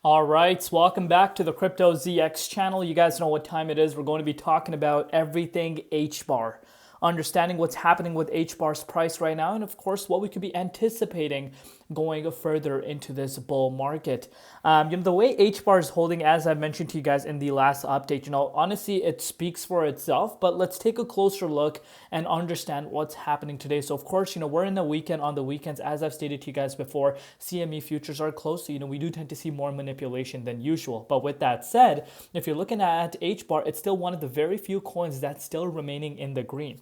All right, so welcome back to the Crypto ZX channel. You guys know what time it is. We're going to be talking about everything HBAR, understanding what's happening with HBAR's price right now, and of course, what we could be anticipating going further into this bull market. The way HBAR is holding, as I mentioned to you guys in the last update, honestly, it speaks for itself, but let's take a closer look and understand what's happening today. So of course, we're in the weekend. On the weekends, as I've stated to you guys before, CME futures are closed, so we do tend to see more manipulation than usual. But with that said, if you're looking at HBAR, it's still one of the very few coins that's still remaining in the green.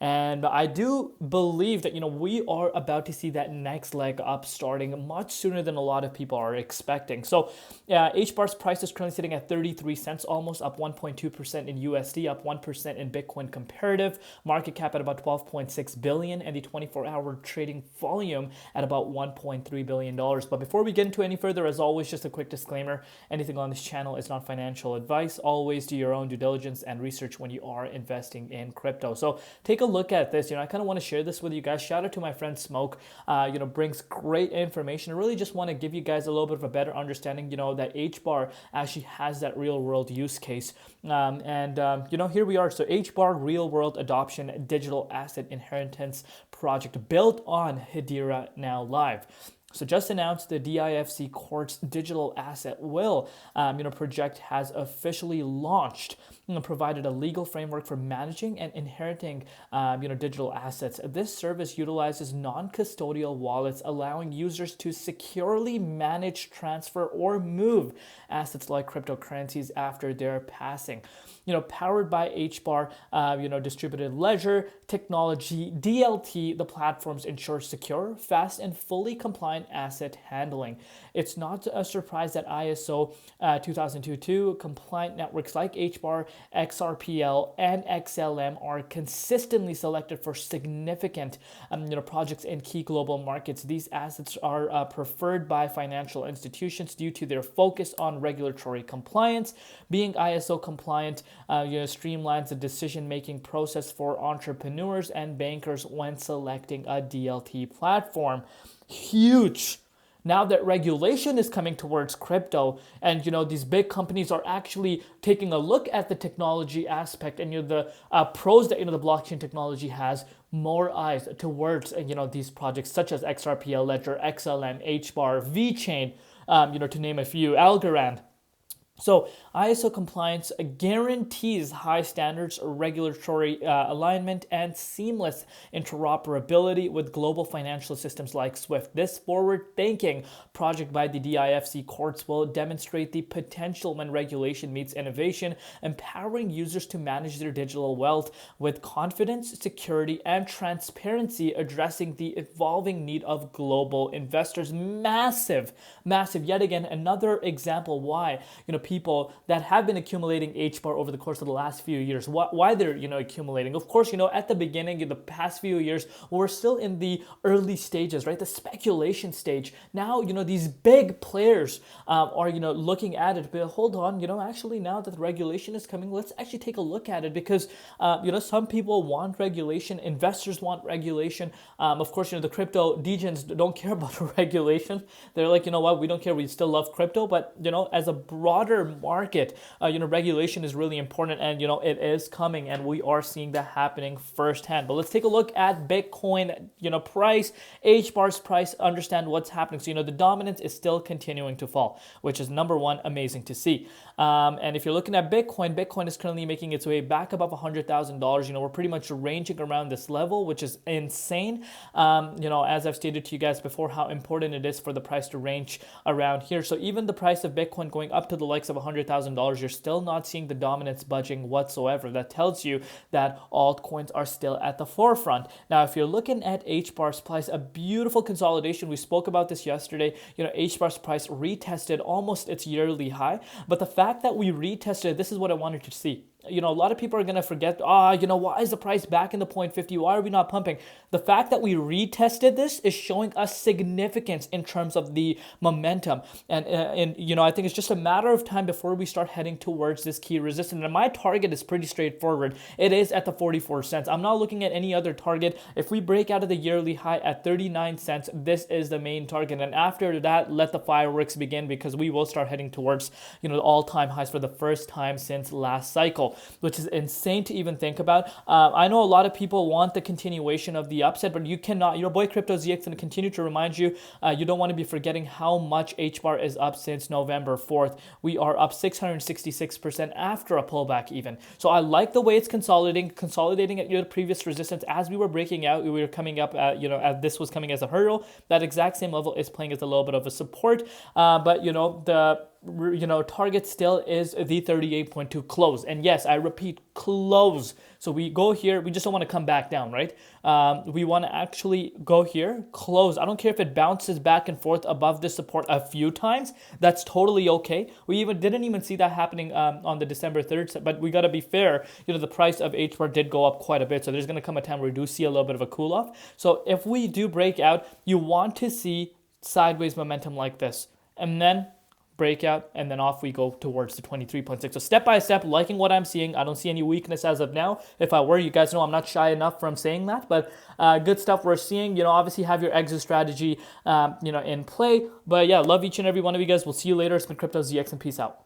And I do believe that, we are about to see that next leg up starting much sooner than a lot of people are expecting. So HBAR's price is currently sitting at 33 cents, almost up 1.2% in USD, up 1% in Bitcoin comparative, market cap at about 12.6 billion, and the 24-hour trading volume at about $1.3 billion. But before we get into any further, as always, just a quick disclaimer, anything on this channel is not financial advice. Always do your own due diligence and research when you are investing in crypto. So take a look at this. I kind of want to share this with you guys. Shout out to my friend Smoke. Brings great information. I really just want to give you guys a little bit of a better understanding. That HBAR actually has that real world use case. Here we are. So HBAR real world adoption digital asset inheritance project built on Hedera now live. So just announced the DIFC Court's digital asset will project has officially launched, provided a legal framework for managing and inheriting digital assets. This service utilizes non-custodial wallets, allowing users to securely manage, transfer, or move assets like cryptocurrencies after their passing. Powered by HBAR, distributed ledger technology, DLT, the platforms ensure secure, fast, and fully compliant asset handling. It's not a surprise that ISO 2022 compliant networks like HBAR, XRPL, and XLM are consistently selected for significant projects in key global markets. These assets are preferred by financial institutions due to their focus on regulatory compliance. Being ISO compliant streamlines the decision-making process for entrepreneurs and bankers when selecting a DLT platform. Huge. Now that regulation is coming towards crypto, and these big companies are actually taking a look at the technology aspect, and the pros that the blockchain technology has, more eyes towards these projects such as XRPL, Ledger, XLM, HBAR, VeChain, to name a few, Algorand. So ISO compliance guarantees high standards, regulatory alignment, and seamless interoperability with global financial systems like SWIFT. This forward-thinking project by the DIFC courts will demonstrate the potential when regulation meets innovation, empowering users to manage their digital wealth with confidence, security, and transparency, addressing the evolving need of global investors. Massive. Yet again, another example why people that have been accumulating HBAR over the course of the last few years, why they're accumulating. Of course, at the beginning, in the past few years, we're still in the early stages, right? The speculation stage. Now, these big players are looking at it. But hold on, actually now that the regulation is coming, let's actually take a look at it, because some people want regulation, investors want regulation. Of course, the crypto degens don't care about regulation. They're like, what, we don't care, we still love crypto. But as a broader market, regulation is really important, and it is coming, and we are seeing that happening firsthand. But let's take a look at Bitcoin, price, HBAR's price, understand what's happening. So the dominance is still continuing to fall, which is number one, amazing to see. And if you're looking at Bitcoin is currently making its way back above $100,000. We're pretty much ranging around this level, which is insane. As I've stated to you guys before, how important it is for the price to range around here. So even the price of Bitcoin going up to the likes of $100,000, you're still not seeing the dominance budging whatsoever. That tells you that altcoins are still at the forefront. Now, if you're looking at HBAR's price, a beautiful consolidation. We spoke about this yesterday. HBAR's price retested almost its yearly high, but the fact that we retested, this is what I wanted to see. a lot of people are going to forget, why is the price back in the 0.50? Why are we not pumping? The fact that we retested this is showing us significance in terms of the momentum. And I think it's just a matter of time before we start heading towards this key resistance. And my target is pretty straightforward. It is at the 44 cents. I'm not looking at any other target. If we break out of the yearly high at 39 cents, this is the main target. And after that, let the fireworks begin, because we will start heading towards, the all-time highs for the first time since last cycle, which is insane to even think about. I know a lot of people want the continuation of the upset, but you cannot. Your boy Crypto ZX is going to continue to remind you, you don't want to be forgetting how much HBAR is up since November 4th. We are up 666% after a pullback even. So I like the way it's consolidating at your previous resistance. As we were breaking out, we were coming up at, as this was coming as a hurdle, that exact same level is playing as a little bit of a support. But the target still is the 38.2 close. And yes, I repeat, close. So we go here, we just don't want to come back down, right? We want to actually go here, close. I don't care if it bounces back and forth above this support a few times. That's totally okay. We didn't even see that happening on the December 3rd, but we got to be fair. The price of HBAR did go up quite a bit. So there's going to come a time where we do see a little bit of a cool off. So if we do break out, you want to see sideways momentum like this. And then breakout, and then off we go towards the 23.6. So step by step, liking what I'm seeing. I don't see any weakness as of now. If I were, you guys know I'm not shy enough from saying that, but good stuff we're seeing. Obviously have your exit strategy, in play. But yeah, love each and every one of you guys. We'll see you later. It's been Crypto ZX, and peace out.